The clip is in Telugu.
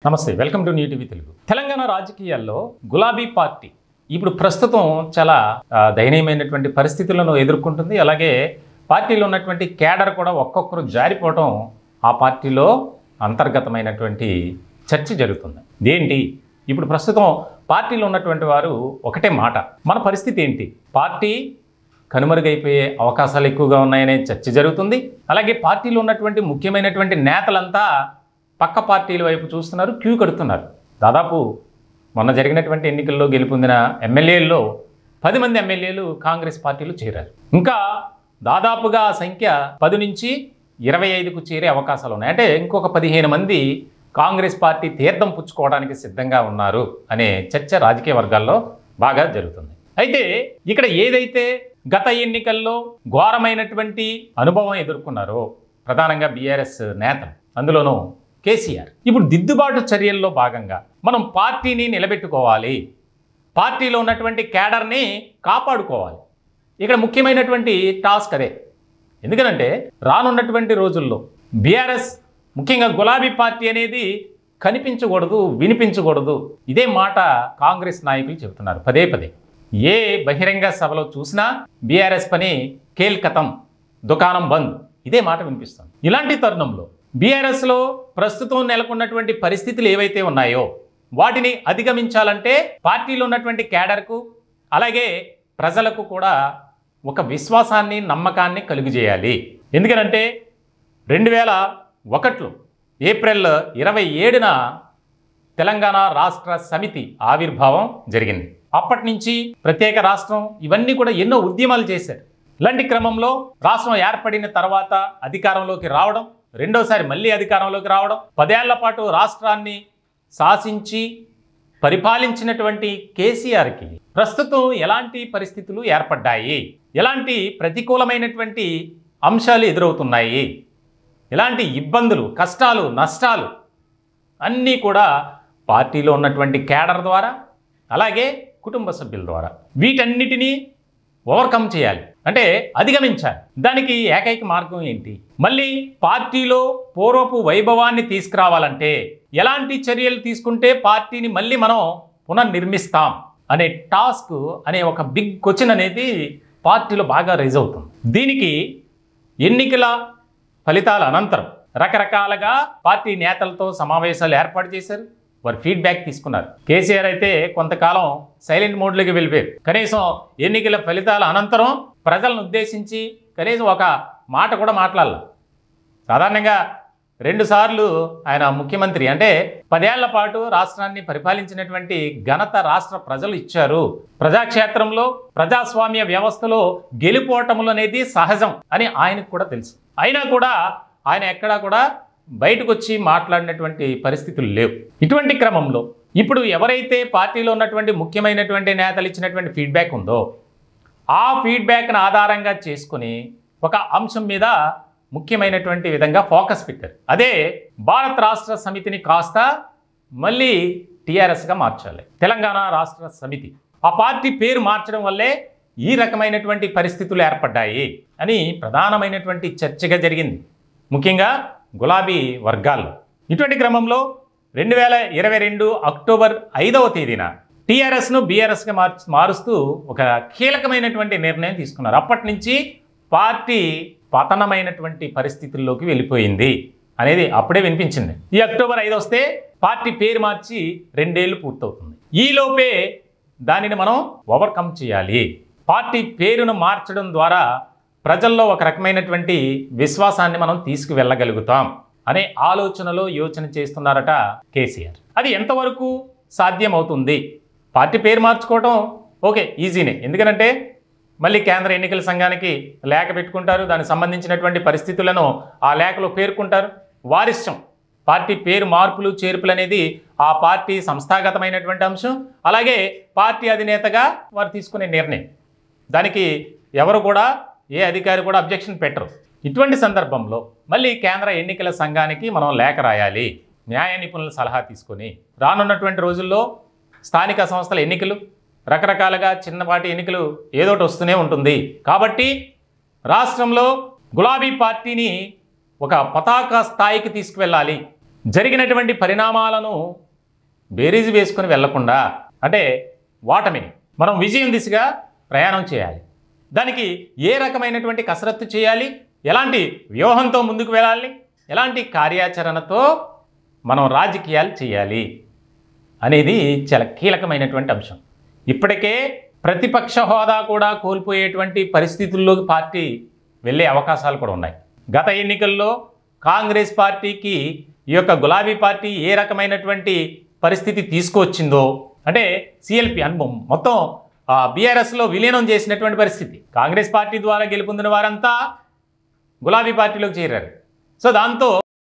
నమస్తే, welcome to new TV Telugu. Telangana రాజకీయాల్లో గులాబీ పార్టీ ఇప్పుడు ప్రస్తుతం చాలా దయనీయమైనటువంటి పరిస్థితులను ఎదుర్కొంటుంది. అలాగే పార్టీలో ఉన్నటువంటి కేడర్ కూడా ఒక్కొక్కరు జారిపోవడం ఆ పార్టీలో అంతర్గతమైనటువంటి చర్చ జరుగుతుంది. ఏంటి ఇప్పుడు ప్రస్తుతం పార్టీలో ఉన్నటువంటి వారు ఒకటే మాట, మన పరిస్థితి ఏంటి, పార్టీ కనుమరుగైపోయే అవకాశాలు ఎక్కువగా ఉన్నాయనే చర్చ జరుగుతుంది. అలాగే పార్టీలో ఉన్నటువంటి ముఖ్యమైనటువంటి నేతలంతా పక్క పార్టీల వైపు చూస్తున్నారు, క్యూ కడుతున్నారు. దాదాపు మొన్న జరిగినటువంటి ఎన్నికల్లో గెలుపొందిన ఎమ్మెల్యేల్లో 10 మంది ఎమ్మెల్యేలు కాంగ్రెస్ పార్టీలో చేరారు. ఇంకా దాదాపుగా ఆ సంఖ్య 10 నుంచి 25కు చేరే అవకాశాలు ఉన్నాయి. అంటే ఇంకొక 15 మంది కాంగ్రెస్ పార్టీ తీర్థం పుచ్చుకోవడానికి సిద్ధంగా ఉన్నారు అనే చర్చ రాజకీయ వర్గాల్లో బాగా జరుగుతుంది. అయితే ఇక్కడ ఏదైతే గత ఎన్నికల్లో ఘోరమైనటువంటి అనుభవం ఎదుర్కొన్నారో ప్రధానంగా బీఆర్ఎస్ నేతలు, అందులోనూ కేసీఆర్, ఇప్పుడు దిద్దుబాటు చర్యల్లో భాగంగా మనం పార్టీని నిలబెట్టుకోవాలి, పార్టీలో ఉన్నటువంటి కేడర్ని కాపాడుకోవాలి. ఇక్కడ ముఖ్యమైనటువంటి టాస్క్ అదే. ఎందుకంటే రానున్నటువంటి రోజుల్లో బీఆర్ఎస్, ముఖ్యంగా గులాబీ పార్టీ అనేది కనిపించకూడదు, వినిపించకూడదు. ఇదే మాట కాంగ్రెస్ నాయకులు చెబుతున్నారు పదే పదే. ఏ బహిరంగ సభలో చూసినా బీఆర్ఎస్ పని కేల్కతం, దుకాణం బంద్, ఇదే మాట వినిపిస్తుంది. ఇలాంటి తరుణంలో బీఆర్ఎస్లో ప్రస్తుతం నెలకొన్నటువంటి పరిస్థితులు ఏవైతే ఉన్నాయో వాటిని అధిగమించాలంటే పార్టీలో ఉన్నటువంటి కేడర్కు అలాగే ప్రజలకు కూడా ఒక విశ్వాసాన్ని, నమ్మకాన్ని కలుగజేయాలి. ఎందుకంటే 2001లో ఏప్రిల్ 27న తెలంగాణ రాష్ట్ర సమితి ఆవిర్భావం జరిగింది. అప్పటి నుంచి ప్రత్యేక రాష్ట్రం, ఇవన్నీ కూడా ఎన్నో ఉద్యమాలు చేశారు. ఇలాంటి క్రమంలో రాష్ట్రం ఏర్పడిన తర్వాత అధికారంలోకి రావడం, రెండోసారి మళ్ళీ అధికారంలోకి రావడం, 10 ఏళ్ల పాటు రాష్ట్రాన్ని శాసించి పరిపాలించినటువంటి కేసీఆర్కి ప్రస్తుతం ఎలాంటి పరిస్థితులు ఏర్పడ్డాయి, ఎలాంటి ప్రతికూలమైనటువంటి అంశాలు ఎదురవుతున్నాయి, ఎలాంటి ఇబ్బందులు, కష్టాలు, నష్టాలు అన్నీ కూడా పార్టీలో ఉన్నటువంటి కేడర్ ద్వారా అలాగే కుటుంబ సభ్యుల ద్వారా వీటన్నిటినీ ఓవర్కమ్ చేయాలి, అంటే అధిగమించాలి. దానికి ఏకైక మార్గం ఏంటి? మళ్ళీ పార్టీలో పూర్వపు వైభవాన్ని తీసుకురావాలంటే ఎలాంటి చర్యలు తీసుకుంటే పార్టీని మళ్ళీ మనం పునర్నిర్మిస్తాం అనే టాస్క్, అనే ఒక బిగ్ క్వశ్చన్ అనేది పార్టీలో బాగా రైజ్ అవుతుంది. దీనికి ఎన్నికల ఫలితాల అనంతరం రకరకాలుగా పార్టీ నేతలతో సమావేశాలు ఏర్పాటు చేశారు. వారు ఫీడ్బ్యాక్ తీసుకున్నారు. కేసీఆర్ అయితే కొంతకాలం సైలెంట్ మోడ్లోకి వెళ్ళిపోయారు. కనీసం ఎన్నికల ఫలితాల అనంతరం ప్రజలను ఉద్దేశించి కనీసం ఒక మాట కూడా మాట్లాడాల. సాధారణంగా 2 సార్లు ఆయన ముఖ్యమంత్రి, అంటే 10 ఏళ్ల పాటు రాష్ట్రాన్ని పరిపాలించినటువంటి ఘనత రాష్ట్ర ప్రజలు ఇచ్చారు. ప్రజాక్షేత్రంలో, ప్రజాస్వామ్య వ్యవస్థలో గెలుపోవటములు అనేది సహజం అని ఆయనకు కూడా తెలుసు. అయినా కూడా ఆయన ఎక్కడా కూడా బయటకు వచ్చి మాట్లాడినటువంటి పరిస్థితులు లేవు. ఇటువంటి క్రమంలో ఇప్పుడు ఎవరైతే పార్టీలో ఉన్నటువంటి ముఖ్యమైనటువంటి నేతలు ఇచ్చినటువంటి ఫీడ్బ్యాక్ ఉందో ఆ ఫీడ్బ్యాక్ను ఆధారంగా చేసుకుని ఒక అంశం మీద ముఖ్యమైనటువంటి విధంగా ఫోకస్ పెట్టారు. అదే భారత రాష్ట్ర సమితిని కాస్త మళ్ళీ టీఆర్ఎస్గా మార్చాలి, తెలంగాణ రాష్ట్ర సమితి. ఆ పార్టీ పేరు మార్చడం వల్లే ఈ రకమైనటువంటి పరిస్థితులు ఏర్పడ్డాయి అని ప్రధానమైనటువంటి చర్చగా జరిగింది, ముఖ్యంగా గులాబీ వర్గాల్లో. ఇటువంటి క్రమంలో 2022 అక్టోబర్ 5వ తేదీన టీఆర్ఎస్ను బీఆర్ఎస్గా మారుస్తూ ఒక కీలకమైనటువంటి నిర్ణయం తీసుకున్నారు. అప్పటి నుంచి పార్టీ పతనమైనటువంటి పరిస్థితుల్లోకి వెళ్ళిపోయింది అనేది అప్పుడే వినిపించింది. ఈ అక్టోబర్ 5 వస్తే పార్టీ పేరు మార్చి 2 ఏళ్ళు పూర్తవుతుంది. ఈలోపే దానిని మనం ఓవర్కమ్ చేయాలి. పార్టీ పేరును మార్చడం ద్వారా ప్రజల్లో ఒక రకమైనటువంటి విశ్వాసాన్ని మనం తీసుకువెళ్ళగలుగుతాం అనే ఆలోచనలో యోచన చేస్తున్నారట కేసీఆర్. అది ఎంతవరకు సాధ్యమవుతుంది? పార్టీ పేరు మార్చుకోవడం ఓకే, ఈజీనే. ఎందుకంటే మళ్ళీ కేంద్ర ఎన్నికల సంఘానికి లేఖ పెట్టుకుంటారు, దానికి సంబంధించినటువంటి పరిస్థితులను ఆ లేఖలో పేర్కొంటారు. వారిష్టం. పార్టీ పేరు మార్పులు చేర్పులు అనేది ఆ పార్టీ సంస్థాగతమైనటువంటి అంశం. అలాగే పార్టీ అధినేతగా వారు తీసుకునే నిర్ణయం, దానికి ఎవరు కూడా, ఏ అధికారి కూడా అబ్జెక్షన్ పెట్టరు. ఇటువంటి సందర్భంలో మళ్ళీ కేంద్ర ఎన్నికల సంఘానికి మనం లేఖ రాయాలి, న్యాయ నిపుణుల సలహా తీసుకొని. రానున్నటువంటి రోజుల్లో స్థానిక సంస్థల ఎన్నికలు, రకరకాలుగా చిన్నపాటి ఎన్నికలు ఏదోటి వస్తూనే ఉంటుంది. కాబట్టి రాష్ట్రంలో గులాబీ పార్టీని ఒక పతాక స్థాయికి తీసుకువెళ్ళాలి, జరిగినటువంటి పరిణామాలను బేరీజు వేసుకొని వెళ్లకుండా, అంటే ఓటమిని మనం విజయం దిశగా ప్రయాణం చేయాలి. దానికి ఏ రకమైనటువంటి కసరత్తు చేయాలి, ఎలాంటి వ్యూహంతో ముందుకు వెళ్ళాలి, ఎలాంటి కార్యాచరణతో మనం రాజకీయాలు చేయాలి అనేది చాలా కీలకమైనటువంటి అంశం. ఇప్పటికే ప్రతిపక్ష హోదా కూడా కోల్పోయేటువంటి పరిస్థితుల్లోకి పార్టీ వెళ్ళే అవకాశాలు కూడా ఉన్నాయి. గత ఎన్నికల్లో కాంగ్రెస్ పార్టీకి ఈ యొక్క గులాబీ పార్టీ ఏ రకమైనటువంటి పరిస్థితి తీసుకువచ్చిందో, అంటే సిఎల్పి అనుభవం మొత్తం బీఆర్ఎస్లో విలీనం చేసినటువంటి పరిస్థితి. కాంగ్రెస్ పార్టీ ద్వారా గెలుపొందిన వారంతా గులాబీ పార్టీలోకి చేరారు. సో దాంతో